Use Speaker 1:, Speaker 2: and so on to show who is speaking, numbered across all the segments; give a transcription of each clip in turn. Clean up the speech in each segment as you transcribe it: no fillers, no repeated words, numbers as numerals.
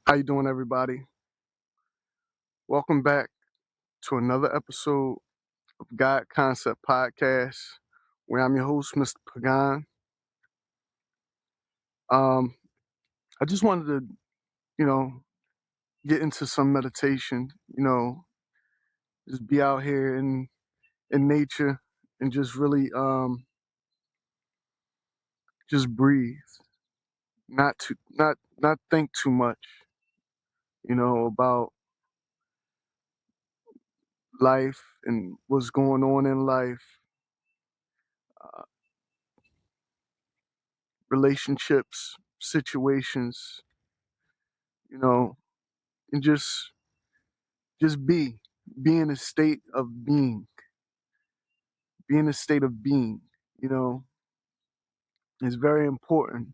Speaker 1: How you doing, everybody? Welcome back to another episode of God Concept Podcast, where I'm your host, Mr. Pagan. Um, I just wanted to, you know, get into some meditation. Just be out here in nature and just really just breathe, not think too much, about life and what's going on in life, uh, relationships, situations, you know, and just be in a state of be in a state of being. You know, it's very important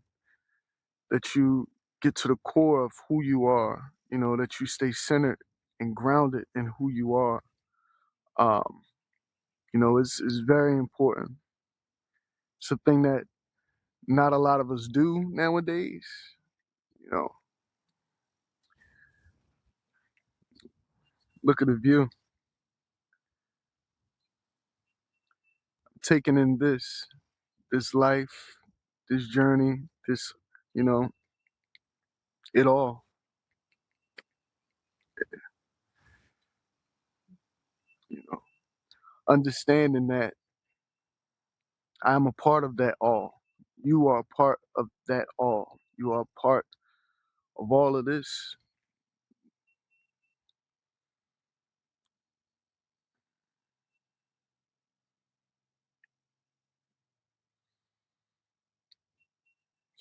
Speaker 1: that you get to the core of who you are. That you stay centered and grounded in who you are. Um, it's very important. It's a thing that not a lot of us do nowadays. You know, look at the view, taking in this life, this journey, this, you know, it all. You know, understanding that I'm a part of that all. You are a part of that all. You are a part of all of this.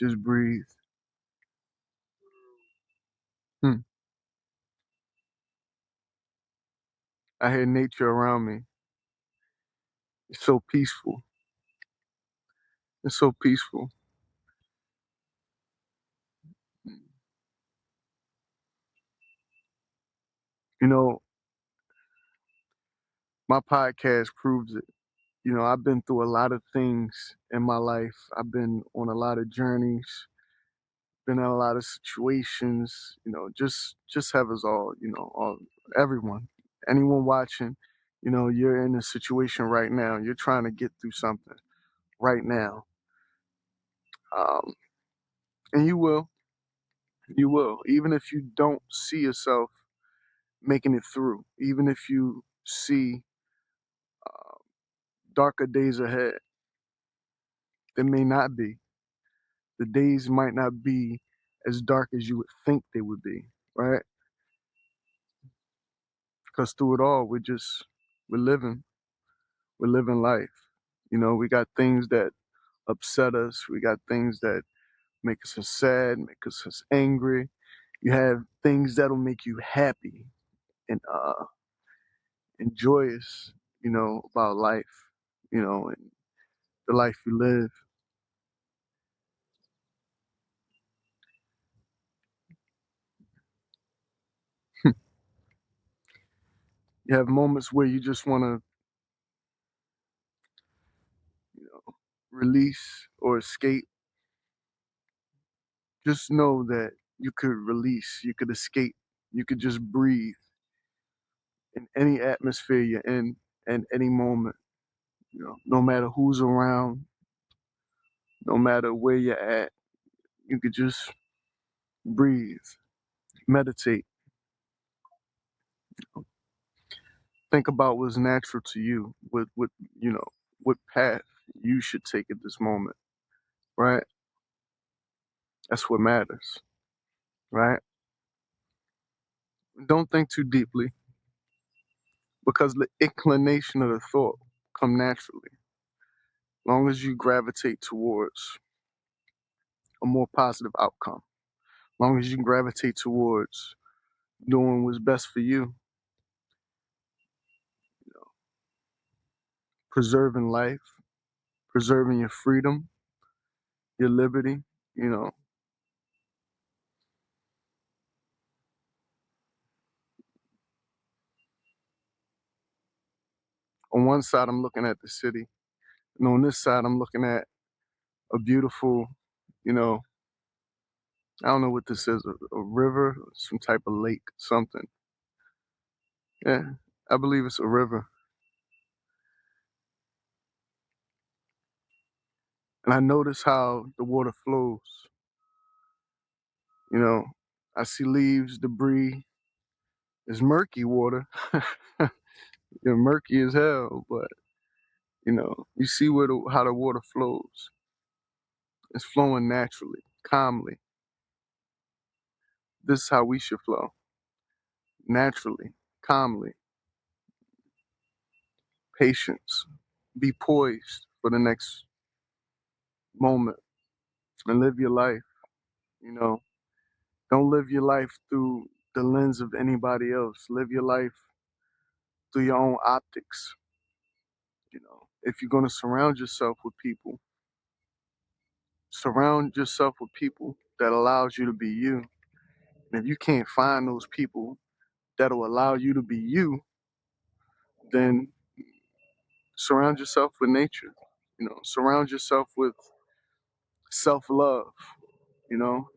Speaker 1: Just breathe. Hmm. I hear nature around me. It's so peaceful. It's so peaceful. You know, my podcast proves it. I've been through a lot of things in my life. I've been on a lot of journeys, been in a lot of situations, just have us all, everyone, anyone watching, you're in a situation right now. You're trying to get through something right now. Um, and you will, even if you don't see yourself making it through, even if you see uh, darker days ahead. There may not be. The days might not be as dark as you would think they would be, right? Because through it all, we're living, we're living life. We got things that upset us. We got things that make us sad, make us angry. You have things that'll make you happy and joyous, about life, and the life you live. You have moments where you just want to, release or escape. Just know that you could release, you could escape, you could just breathe in any atmosphere you're in at any moment. No matter who's around, no matter where you're at, you could just breathe, meditate, think about what's natural to you, what path you should take at this moment, right? That's what matters, right? Don't think too deeply because the inclination of the thought come naturally. Long as you gravitate towards a more positive outcome, long as you gravitate towards doing what's best for you, you know, preserving life, preserving your freedom, your liberty, you know. On one side, I'm looking at the city, and on this side, I'm looking at a beautiful, you know, I don't know what this is, a river, some type of lake, something. Yeah, I believe it's a river. And I notice how the water flows. You know, I see leaves, debris. It's murky water. Murky as hell, but you see how the water flows. It's flowing naturally, calmly. This is how we should flow, naturally, calmly, patience. Be poised for the next moment and live your life. You know, don't live your life through the lens of anybody else. Live your life through your own optics. If you're going to surround yourself with people that allows you to be you. And if you can't find those people that'll allow you to be you, then surround yourself with nature. Surround yourself with self-love. You know,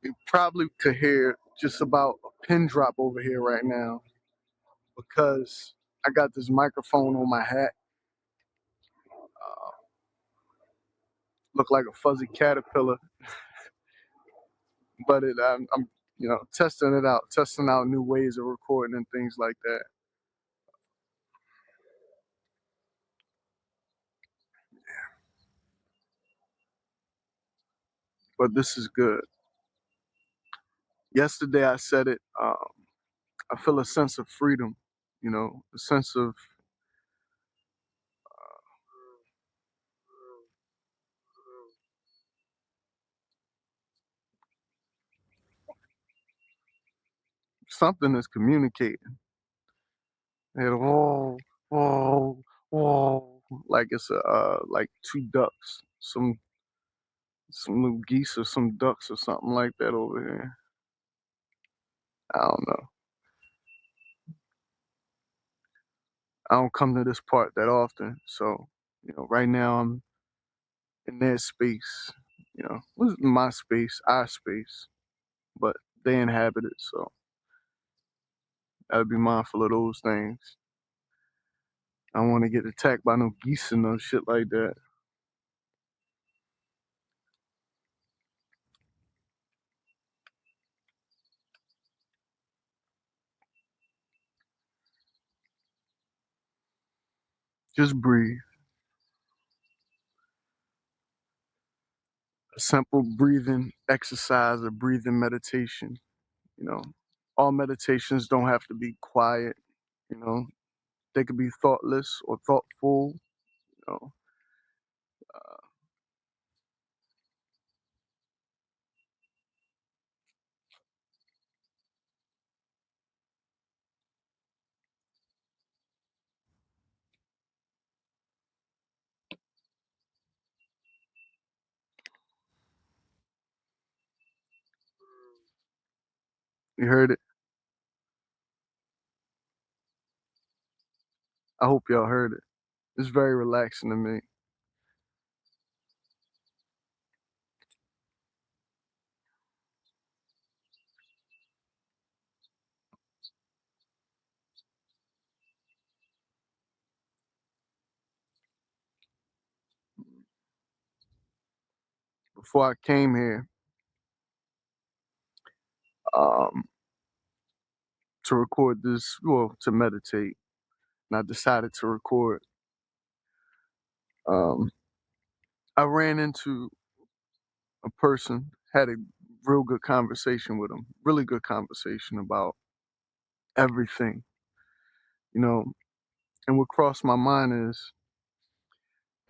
Speaker 1: you probably could hear just about a pin drop over here right now because I got this microphone on my hat. Look like a fuzzy caterpillar, but I'm testing it out, testing out new ways of recording and things like that. But this is good. Yesterday I said it. I feel a sense of freedom. A sense of something is communicating. And whoa, whoa, like it's like two ducks, some little geese or some ducks or something like that over here. I don't know. I don't come to this part that often, so right now I'm in their space. This is my space, our space, but they inhabit it, so gotta be mindful of those things. I don't want to get attacked by no geese and no shit like that. Just breathe. A simple breathing exercise, a breathing meditation. You know, all meditations don't have to be quiet. You know, they could be thoughtless or thoughtful. You know, you heard it. I hope y'all heard it. It's very relaxing to me. Before I came here um, to record this, well, to meditate, and I decided to record. Um, I ran into a person, had a real good conversation with him, really good conversation about everything, you know. And what crossed my mind is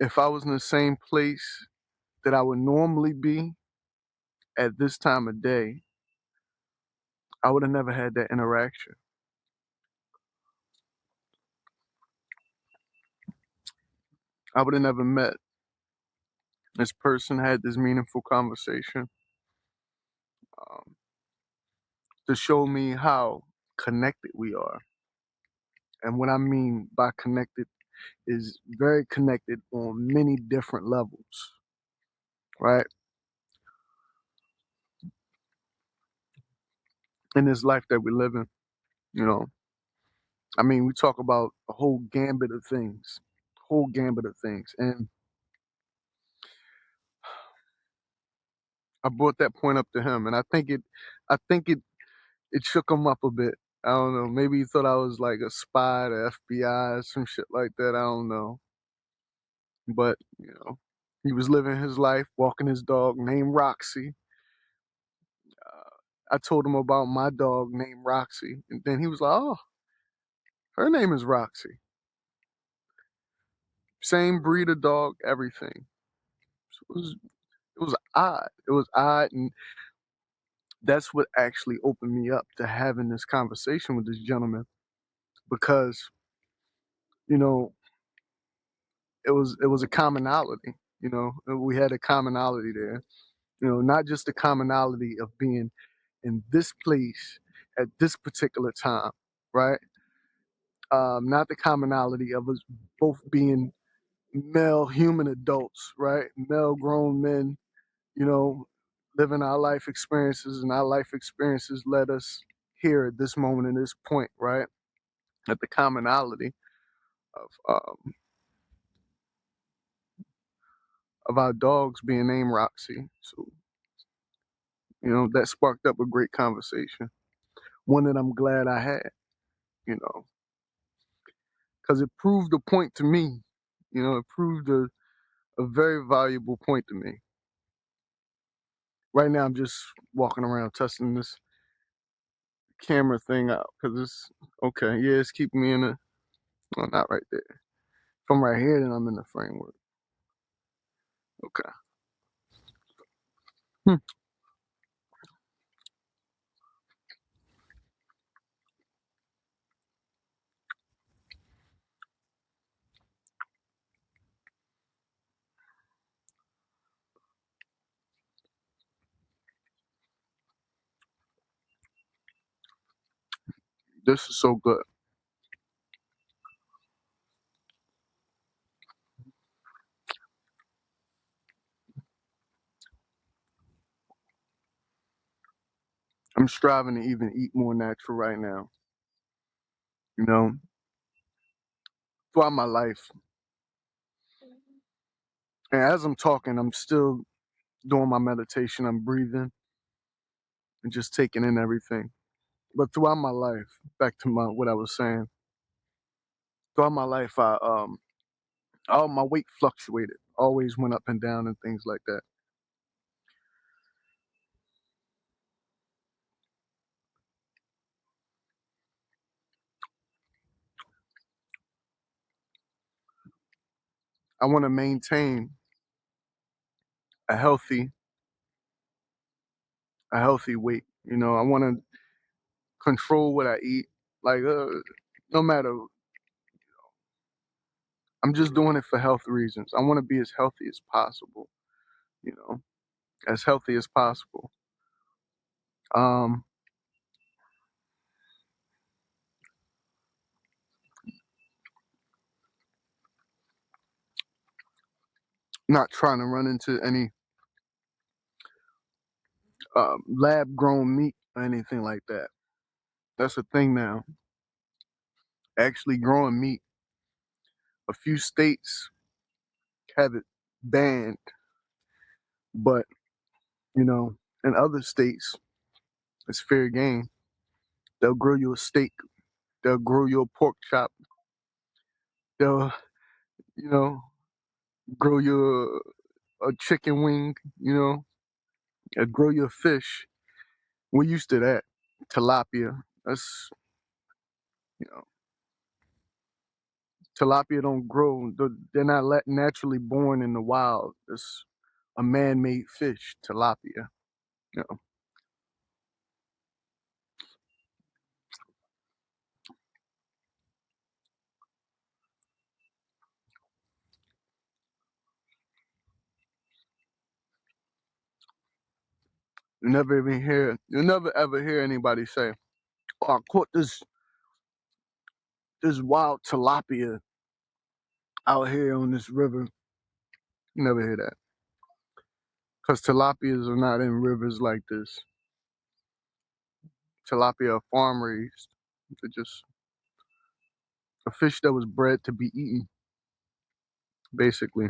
Speaker 1: if I was in the same place that I would normally be at this time of day, I would have never had that interaction. I would have never met this person, had this meaningful conversation um, to show me how connected we are. And what I mean by connected is very connected on many different levels, right? In this life that we live in, you know. I mean, we talk about a whole gambit of things, whole gambit of things. And I brought that point up to him, and I think it shook him up a bit. I don't know. Maybe he thought I was like a spy, the FBI, or some shit like that. I don't know. But he was living his life, walking his dog named Roxy. I told him about my dog named Roxy, and then he was like, "Oh, her name is Roxy. Same breed of dog, everything." So it was odd. It was odd, and that's what actually opened me up to having this conversation with this gentleman because you know it was a commonality. We had a commonality there. Not just the commonality of being in this place at this particular time, right? Not the commonality of us both being male human adults, right? Male grown men, you know, living our life experiences, and our life experiences led us here at this moment and this point, right? At the commonality of our dogs being named Roxy. So, that sparked up a great conversation. One that I'm glad I had, you know, because it proved a point to me. It proved a very valuable point to me. Right now, I'm just walking around testing this camera thing out because it's okay. Yeah, it's keeping me in a. Well, not right there. If I'm right here, then I'm in the framework. Okay. Hmm. This is so good. I'm striving to even eat more natural right now. You know, throughout my life, and as I'm talking, I'm still doing my meditation. I'm breathing and just taking in everything. But throughout my life, back to what I was saying. Throughout my life, all my weight fluctuated, always went up and down and things like that. I want to maintain a healthy weight. I want to control what I eat. Like, no matter, I'm just doing it for health reasons. I want to be as healthy as possible. You know, as healthy as possible. Um, Not trying to run into any lab grown meat or anything like that. That's a thing now. Actually, growing meat. A few states have it banned, but in other states, it's fair game. They'll grill you a steak. They'll grill you a pork chop. They'll, you know, grill you a chicken wing. They'll grill you a fish. We're used to that. Tilapia. That's, you know, tilapia don't grow. They're not naturally born in the wild. It's a man-made fish, tilapia. You know, you never ever hear anybody say, "Oh, I caught this There's wild tilapia out here on this river. You never hear that. Because tilapias are not in rivers like this. Tilapia are farm raised. They're just a fish that was bred to be eaten, basically.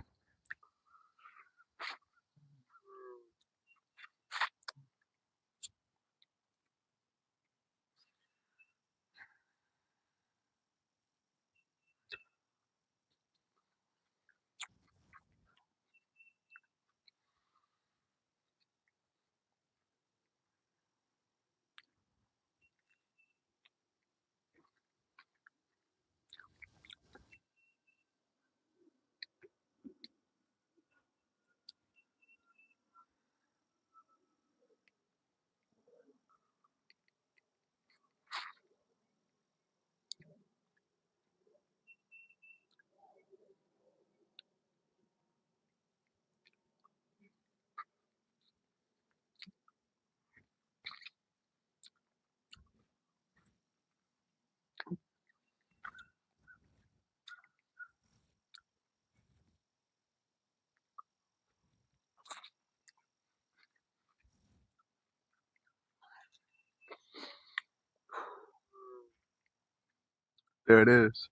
Speaker 1: There it is.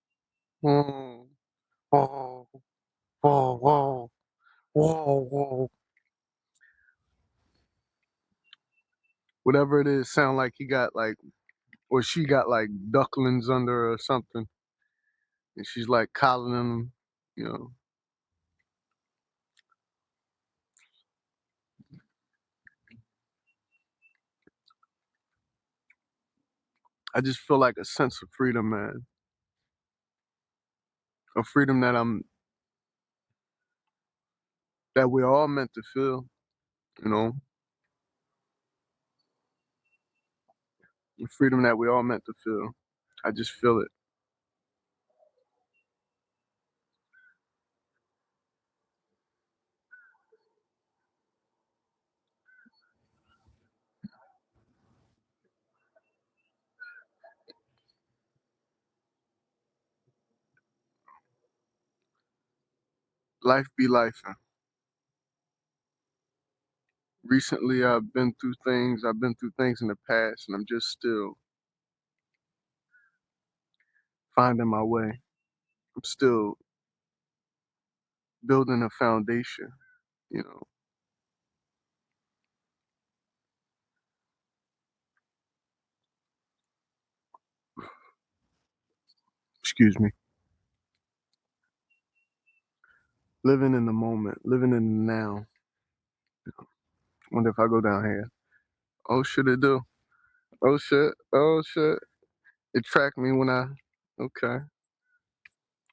Speaker 1: Whoa, whoa, whoa, whoa, whoa, whoa. Whatever it is, sound like he got like, or she got like ducklings under her or something. And she's like coddling them, you know. I just feel like a sense of freedom, man. A freedom that we're all meant to feel, you know. A freedom that we all meant to feel. I just feel it. Life be life. Recently I've been through things in the past and I'm just still finding my way. I'm still building a foundation, you know. Excuse me. Living in the moment, living in the now. Wonder if I go down here. Oh shit it do. Oh shit. Oh shit. It tracked me when I okay.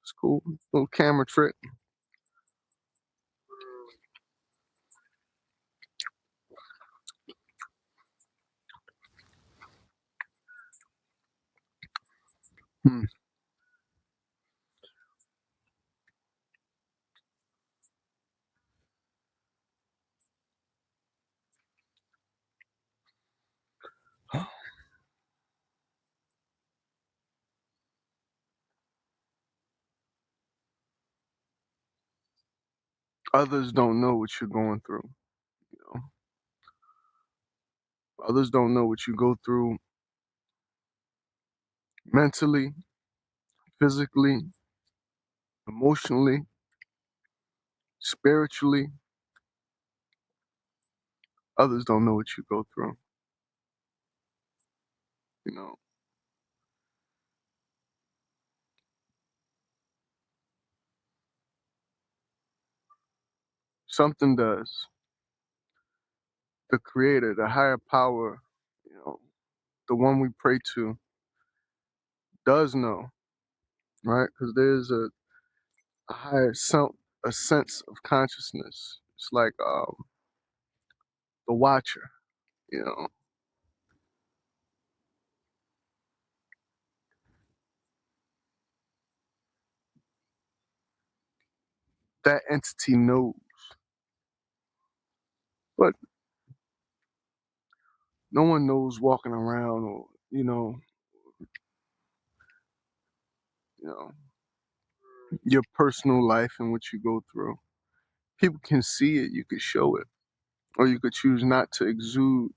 Speaker 1: It's cool. Little camera trick. Hmm. Others don't know what you're going through, you know. Others don't know what you go through mentally, physically, emotionally, spiritually. Others don't know what you go through, you know. Something does. The creator, the higher power, you know, the one we pray to does know, right? Because there's a higher a sense of consciousness. It's like the watcher, you know. That entity knows, but no one knows walking around or, you know, you know, your personal life and what you go through. People can see it, you could show it, or you could choose not to exude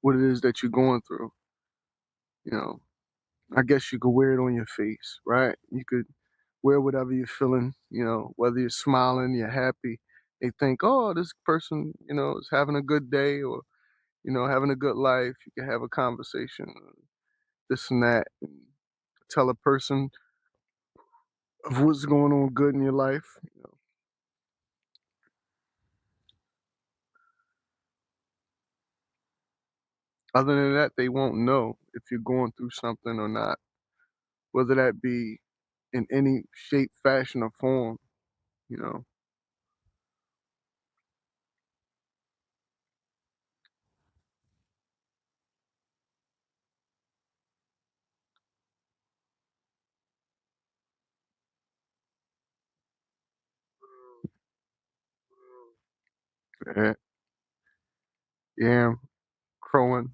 Speaker 1: what it is that you're going through. You know, I guess you could wear it on your face, right? You could wear whatever you're feeling, whether you're smiling, you're happy. They think, oh, this person, is having a good day or, having a good life. You can have a conversation, this and that, and tell a person of what's going on good in your life. Other than that, they won't know if you're going through something or not, whether that be in any shape, fashion, or form, you know. Yeah, yeah, crowing.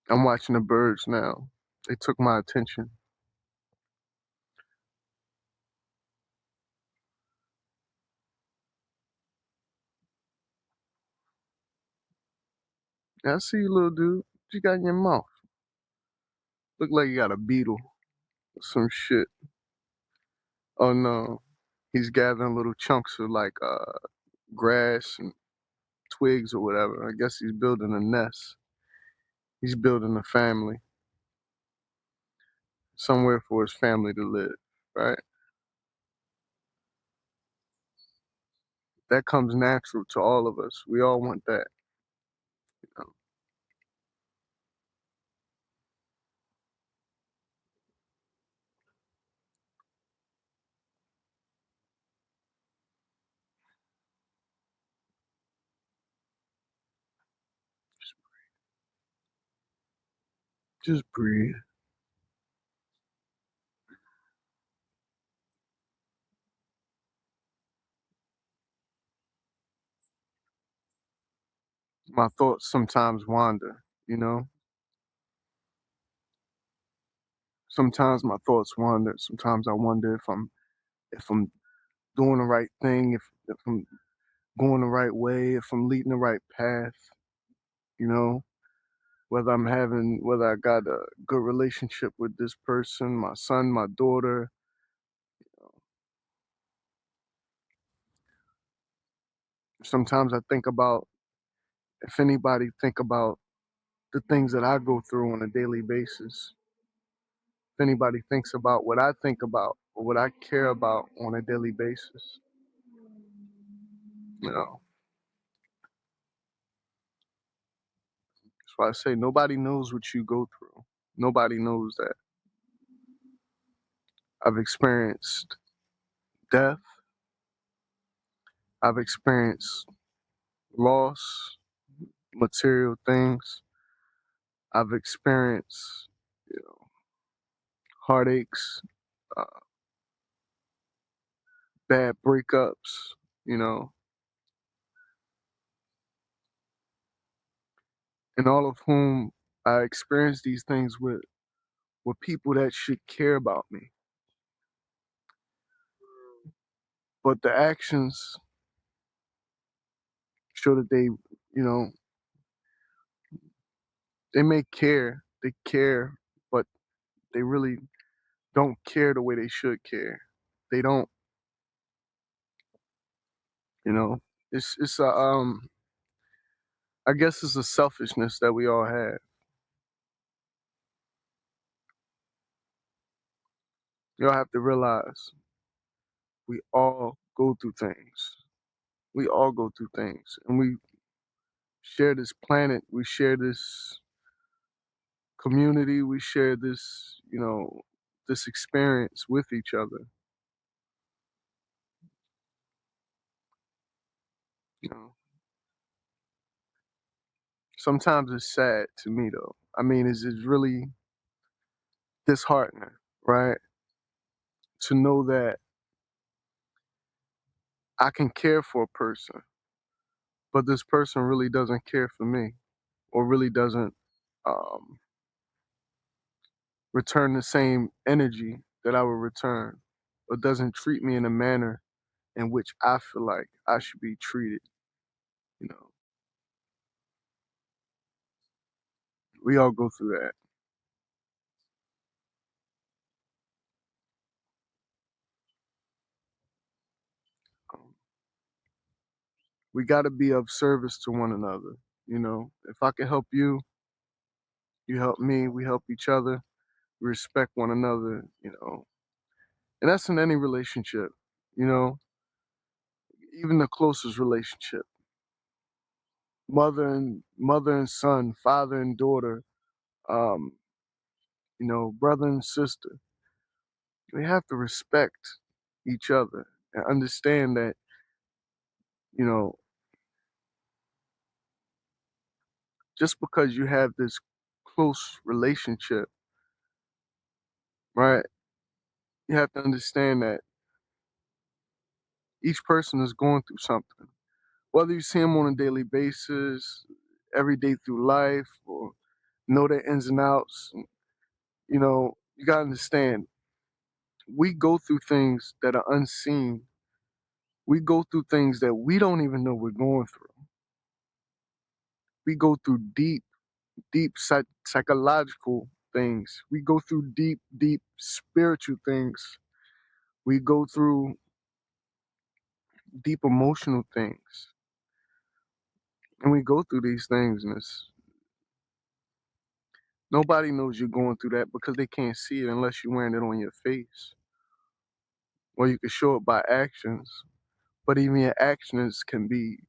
Speaker 1: I'm watching the birds now. They took my attention. Yeah, I see you, little dude. What you got in your mouth? Look like you got a beetle or some shit. Oh no, he's gathering little chunks of like grass and twigs or whatever. I guess he's building a nest. He's building a family, somewhere for his family to live, right? That comes natural to all of us. We all want that. You know? Just breathe. My thoughts sometimes wander. You know, sometimes my thoughts wander. Sometimes I wonder if I'm doing the right thing, if I'm going the right way, if I'm leading the right path. You know, whether I got a good relationship with this person, my son, my daughter. Sometimes I think about if anybody think about the things that I go through on a daily basis. If anybody thinks about what I think about or what I care about on a daily basis, you know. That's why I say nobody knows what you go through. Nobody knows that. I've experienced death. I've experienced loss, material things. I've experienced, you know, heartaches, uh, bad breakups, you know, and all of whom I experienced these things with were people that should care about me. But the actions show that know, they may care, they care, but they really don't care the way they should care. They don't, you know. It's a I guess it's a selfishness that we all have. You all have to realize we all go through things. We all go through things, and we share this planet. We share this community. We share this, this experience with each other. You know, sometimes it's sad to me though. I mean, it's really disheartening, right? To know that I can care for a person, but this person really doesn't care for me, or really doesn't um, return the same energy that I would return, or doesn't treat me in a manner in which I feel like I should be treated. You know, we all go through that. Um, we got to be of service to one another. You know, if I can help you, you help me, we help each other, we respect one another, you know. And that's in any relationship, you know, even the closest relationship. Mother and son, father and daughter, um, you know, brother and sister. We have to respect each other and understand that, you know, just because you have this close relationship, right? You have to understand that each person is going through something. Whether you see them on a daily basis, every day through life, or know their ins and outs, you know, you gotta understand, we go through things that are unseen. We go through things that we don't even know we're going through. We go through deep psychological things. We go through deep spiritual things. We go through deep emotional things. And we go through these things, and nobody knows you're going through that because they can't see it unless you're wearing it on your face. Or you can show it by actions. But even your actions can be,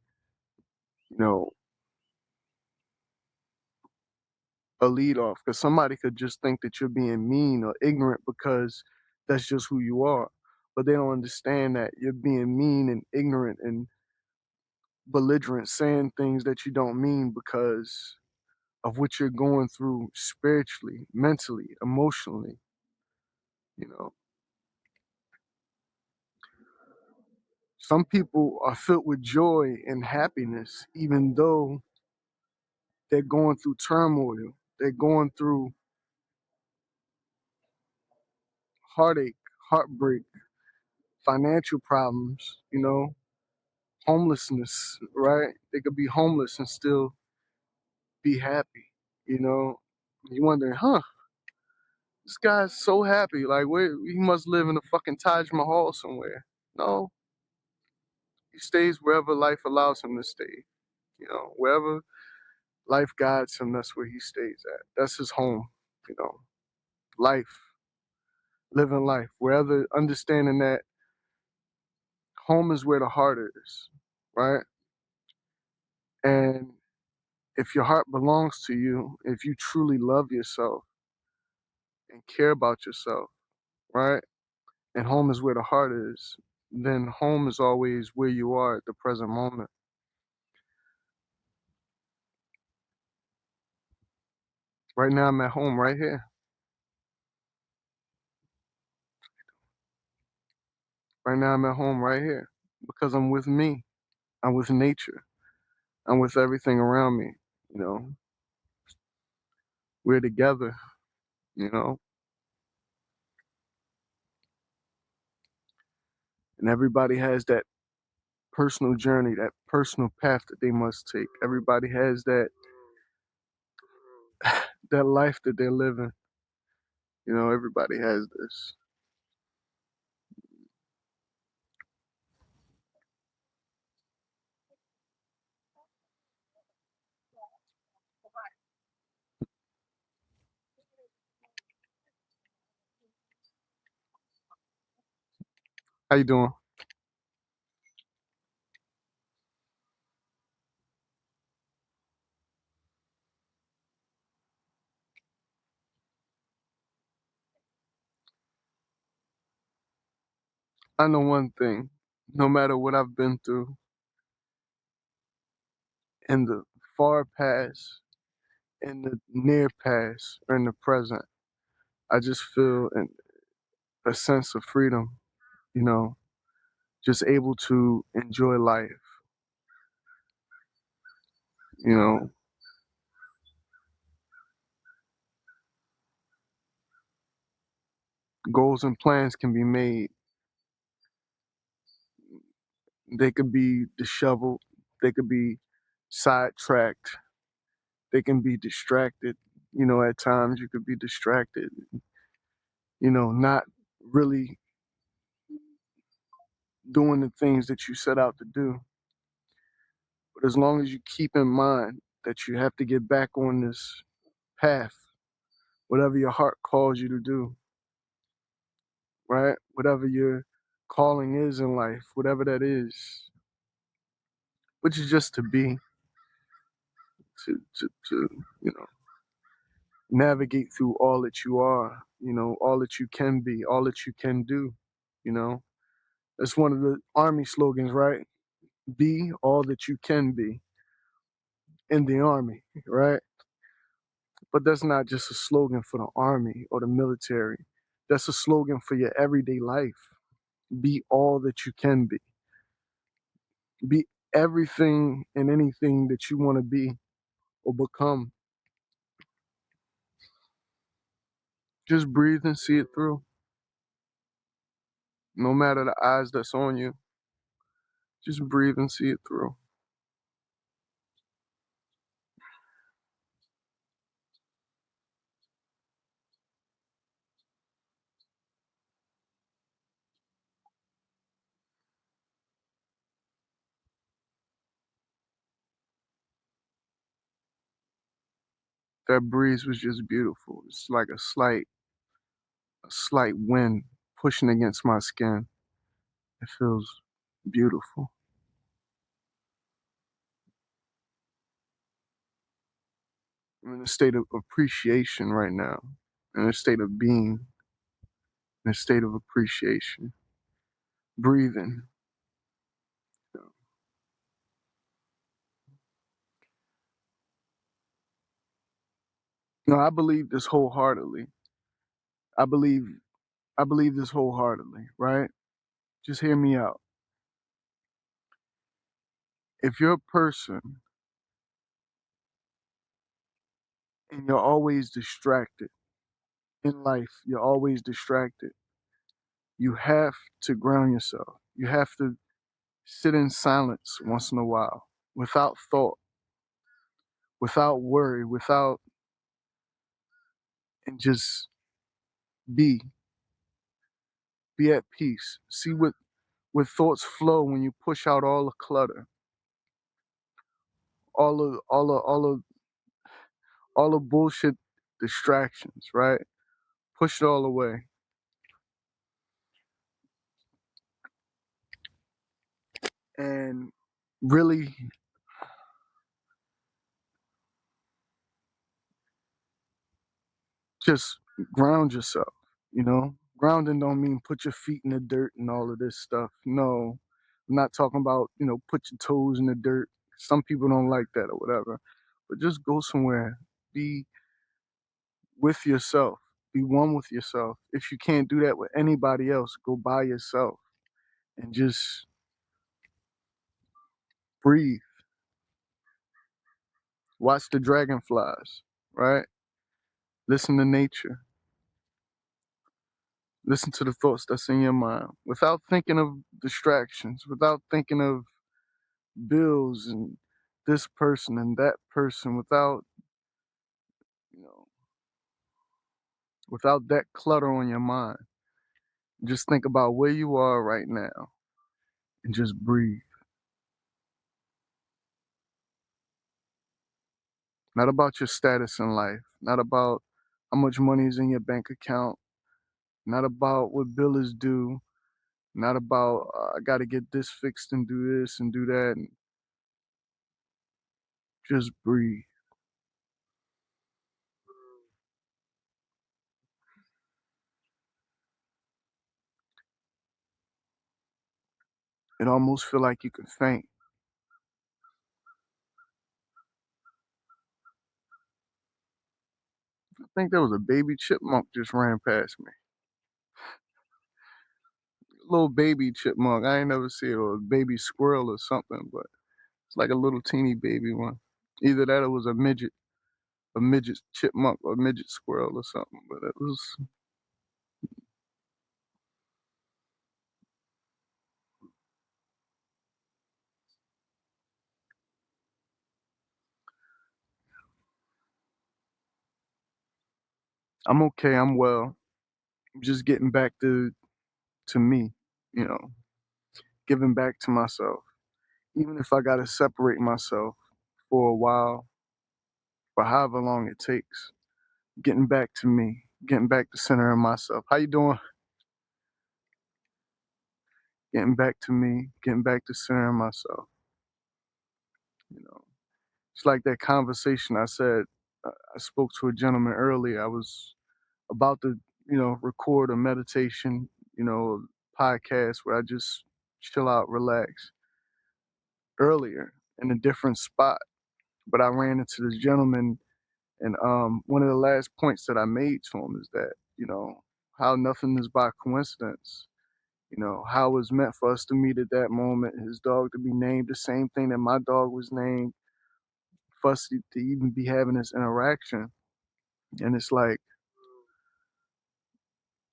Speaker 1: you know, a lead off, because somebody could just think that you're being mean or ignorant because that's just who you are. But they don't understand that you're being mean and ignorant and belligerent, saying things that you don't mean because of what you're going through spiritually, mentally, emotionally. You know, some people are filled with joy and happiness, even though they're going through turmoil, they're going through heartache, heartbreak, financial problems, you know, homelessness, right? They could be homeless and still be happy, you know. You wondering, huh? This guy's so happy. Like, where he must live in a fucking Taj Mahal somewhere. No, he stays wherever life allows him to stay. You know, wherever life guides him, that's where he stays at. That's his home. You know, life, living life. Wherever, understanding that home is where the heart is, right? And if your heart belongs to you, if you truly love yourself and care about yourself, right? And home is where the heart is, then home is always where you are at the present moment. Right now, I'm at home right here. Right now, I'm at home right here because I'm with me. I'm with nature. I'm with everything around me. You know, we're together. You know, and everybody has that personal journey, that personal path that they must take. Everybody has that life that they're living. You know, everybody has this. How you doing? I know one thing. No matter what I've been through in the far past, in the near past, or in the present, I just feel a sense of freedom, you know, just able to enjoy life, you know. Goals and plans can be made. They could be disheveled. They could be sidetracked. They can be distracted. At times you could be distracted, not really doing the things that you set out to do. But as long as you keep in mind that you have to get back on this path, whatever your heart calls you to do, right? Whatever your calling is in life, whatever that is, which is just to be, to navigate through all that you are, all that you can be, all that you can do, you know. That's one of the Army slogans, right? Be all that you can be in the Army, right? But that's not just a slogan for the Army or the military. That's a slogan for your everyday life. Be all that you can be. Be everything and anything that you want to be or become. Just breathe and see it through. No matter the eyes that's on you, just breathe and see it through. That breeze was just beautiful. It's like a slight wind pushing against my skin. It feels beautiful. I'm in a state of appreciation right now, in a state of being, in a state of appreciation, breathing. No, I believe this wholeheartedly. I believe I believe this wholeheartedly, right? Just hear me out. If you're a person and you're always distracted in life, you're always distracted, you have to ground yourself. You have to sit in silence once in a while, without thought, without worry, and just be, be at peace. See what thoughts flow when you push out all the clutter, all the bullshit distractions, right? Push it all away and really just ground yourself, Grounding don't mean put your feet in the dirt and all of this stuff. No, I'm not talking about, put your toes in the dirt. Some people don't like that or whatever. But just go somewhere. Be with yourself. Be one with yourself. If you can't do that with anybody else, go by yourself and just breathe. Watch the dragonflies, right? Listen to nature. Listen to the thoughts that's in your mind without thinking of distractions, without thinking of bills and this person and that person, you know, without that clutter on your mind. Just think about where you are right now and just breathe. Not about your status in life, not about how much money is in your bank account, not about what bill is due, not about I got to get this fixed and do this and do that. And just breathe. It almost feel like you can faint. I think there was a baby chipmunk just ran past me. Little baby chipmunk. I ain't never see it, or a baby squirrel or something, but it's like a little teeny baby one. Either that or it was a midget chipmunk or midget squirrel or something. But it was I'm okay, I'm well. I'm just getting back to me, you know, giving back to myself. Even if I gotta separate myself for a while, for however long it takes, getting back to me, getting back to centering myself. How you doing? Getting back to me, getting back to centering myself, you know. It's like that conversation I said, I spoke to a gentleman earlier. I was about to, record a meditation, podcast where I just chill out, relax earlier in a different spot. But I ran into this gentleman, and one of the last points that I made to him is that, how nothing is by coincidence. How it was meant for us to meet at that moment, his dog to be named the same thing that my dog was named, for us to even be having this interaction. And it's like,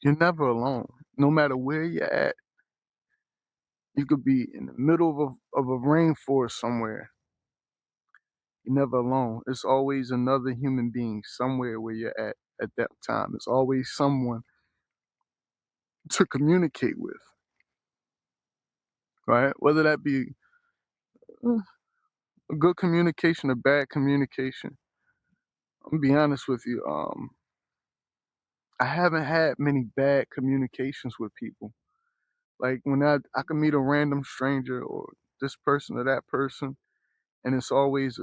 Speaker 1: you're never alone. No matter where you're at, you could be in the middle of a rainforest somewhere. You're never alone. It's always another human being somewhere where you're at that time. It's always someone to communicate with, right? Whether that be a good communication or bad communication. I'm gonna be honest with you. I haven't had many bad communications with people. Like when I can meet a random stranger or this person or that person, and it's always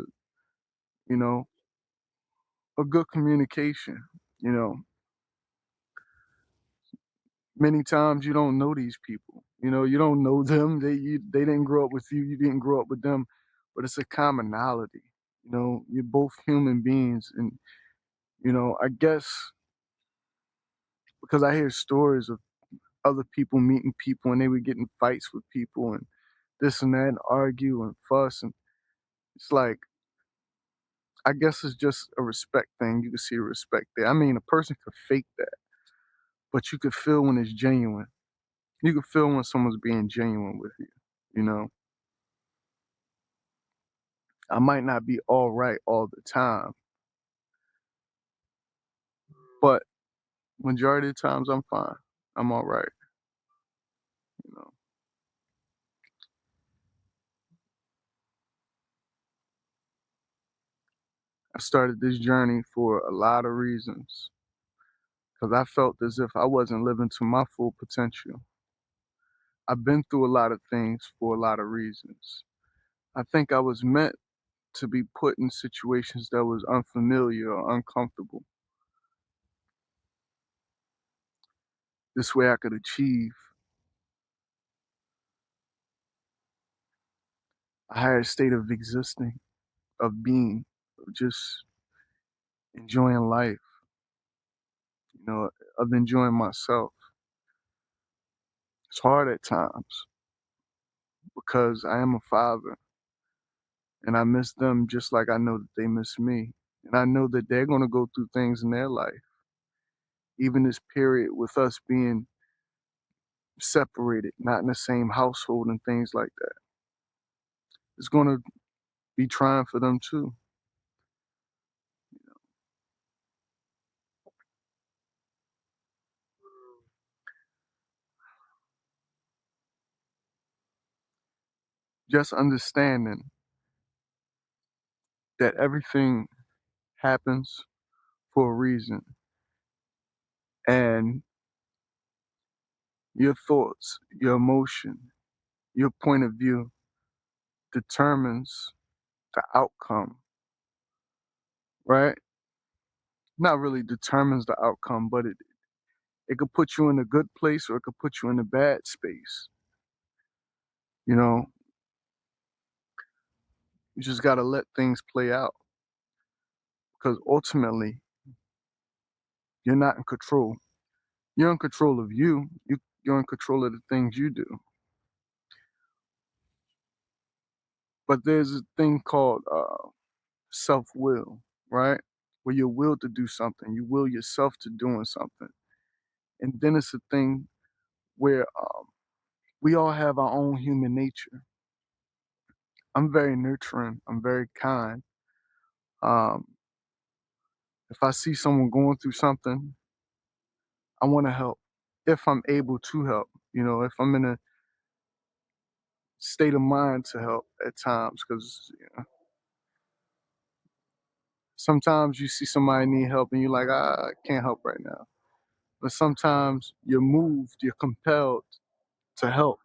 Speaker 1: you know a good communication. You know, many times you don't know these people. You don't know them. They didn't grow up with you. You didn't grow up with them, but it's a commonality. You're both human beings, and I guess because I hear stories of other people meeting people and they would get in fights with people and this and that and argue and fuss, and it's like, I guess it's just a respect thing. You can see a respect there. I mean, a person could fake that, but you could feel when it's genuine. You could feel when someone's being genuine with you. You know, I might not be all right all the time, but majority of the times I'm fine. I'm all right. You know, I started this journey for a lot of reasons because I felt as if I wasn't living to my full potential. I've been through a lot of things for a lot of reasons. I think I was meant to be put in situations that was unfamiliar or uncomfortable. This way I could achieve a higher state of existing, of being, of just enjoying life, of enjoying myself. It's hard at times because I am a father and I miss them just like I know that they miss me. And I know that they're going to go through things in their life. Even this period with us being separated, not in the same household and things like that, it's going to be trying for them too. Just understanding that everything happens for a reason, and your thoughts, your emotion, your point of view determines the outcome, right? Not really determines the outcome, but it could put you in a good place or it could put you in a bad space. You know, you just got to let things play out because ultimately you're not in control. You're in control of you. You're in control of the things you do. But there's a thing called self will, right? Where you're willed to do something, you will yourself to doing something. And then it's a thing where we all have our own human nature. I'm very nurturing, I'm very kind. Um, If I see someone going through something, I want to help if I'm able to help. If I'm in a state of mind to help at times, because sometimes you see somebody need help and you're like, I can't help right now. But sometimes you're moved, you're compelled to help.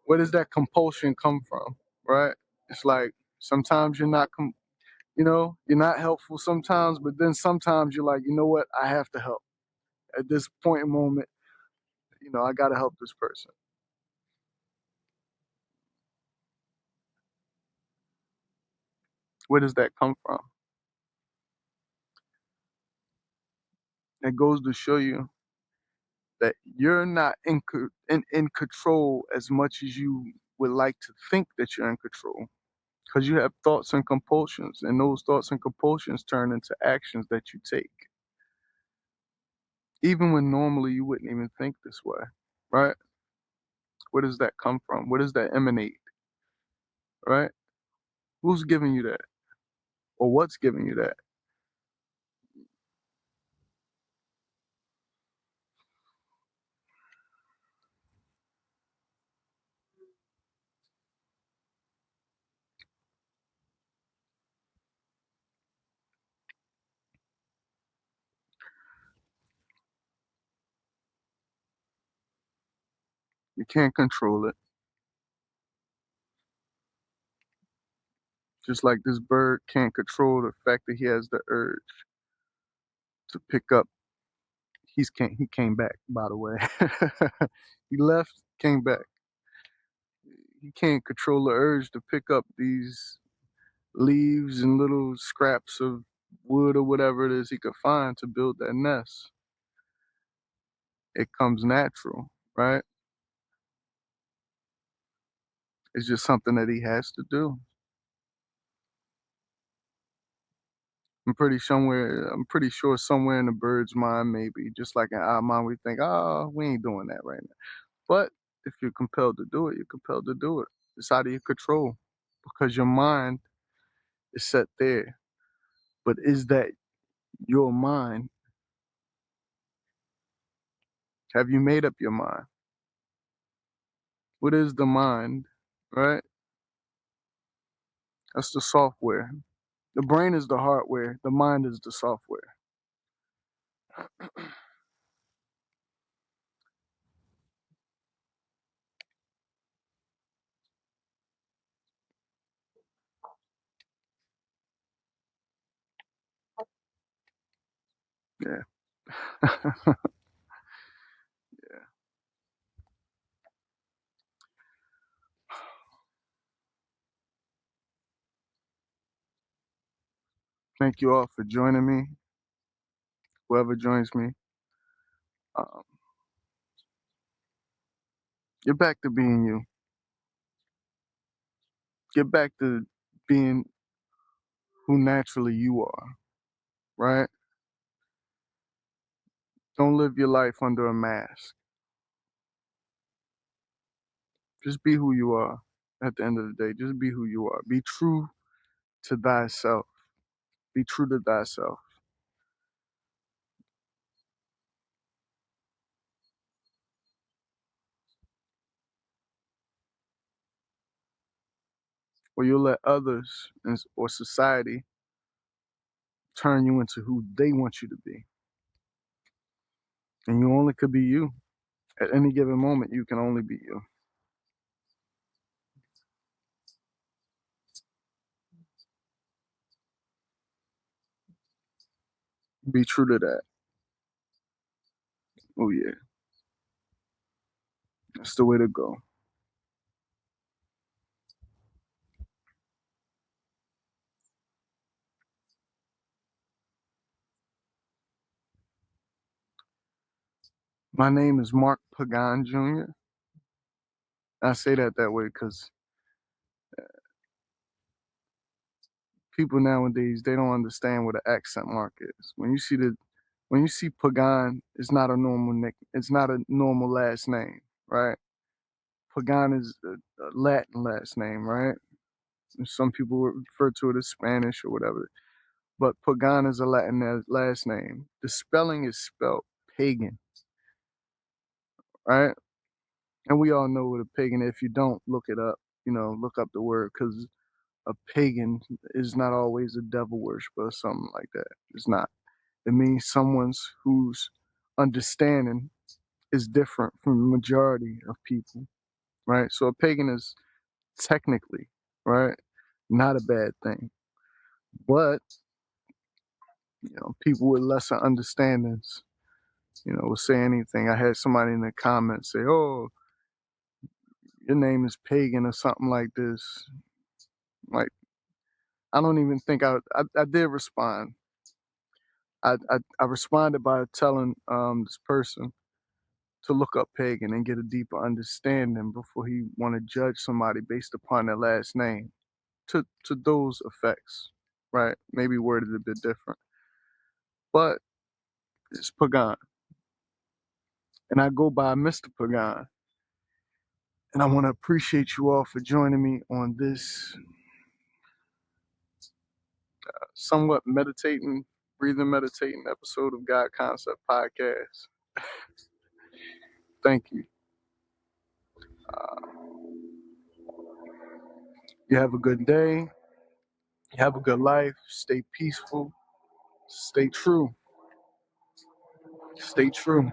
Speaker 1: Where does that compulsion come from, right? It's like sometimes you're not helpful sometimes, but then sometimes you're like, you know what, I have to help. At this point in moment, I got to help this person. Where does that come from? It goes to show you that you're not in control as much as you would like to think that you're in control, because you have thoughts and compulsions, and those thoughts and compulsions turn into actions that you take, even when normally you wouldn't even think this way, right? Where does that come from? Where does that emanate, right? Who's giving you that, or what's giving you that? You can't control it. Just like this bird can't control the fact that he has the urge to pick up. He came back, by the way. He left, came back. He can't control the urge to pick up these leaves and little scraps of wood or whatever it is he could find to build that nest. It comes natural, right? It's just something that he has to do. I'm pretty sure somewhere in the bird's mind, maybe, just like in our mind, we think, oh, we ain't doing that right now. But if you're compelled to do it, you're compelled to do it. It's out of your control because your mind is set there. But is that your mind? Have you made up your mind? What is the mind, right? That's the software. The brain is the hardware, the mind is the software. Yeah. Yeah. Thank you all for joining me. Whoever joins me, um, get back to being you. Get back to being who naturally you are, right? Don't live your life under a mask. Just be who you are at the end of the day. Just be who you are. Be true to thyself. Be true to thyself. Or you'll let others or society turn you into who they want you to be. And you only could be you. At any given moment, you can only be you. Be true to that. Oh, yeah. That's the way to go. My name is Mark Pagan Jr. I say that way because people nowadays, they don't understand what an accent mark is. When you see Pagan, it's not a normal last name, right? Pagan is a Latin last name, right? Some people refer to it as Spanish or whatever. but Pagan is a Latin last name. The spelling is spelled pagan, right? And we all know what a pagan. If you don't, look it up. Look up the word, because a pagan is not always a devil worshiper or something like that. It's not. It means someone's whose understanding is different from the majority of people, right? So a pagan is technically, right, not a bad thing. But, people with lesser understandings, will say anything. I had somebody in the comments say, oh, your name is pagan or something like this. Like, I don't even think I did respond. I responded by telling this person to look up pagan and get a deeper understanding before he want to judge somebody based upon their last name. To those effects, right? Maybe worded a bit different, but it's Pagan, and I go by Mr. Pagan. And I want to appreciate you all for joining me on this somewhat breathing meditating episode of God Concept Podcast. Thank you. You have a good day. You have a good life. Stay peaceful. Stay true. Stay true.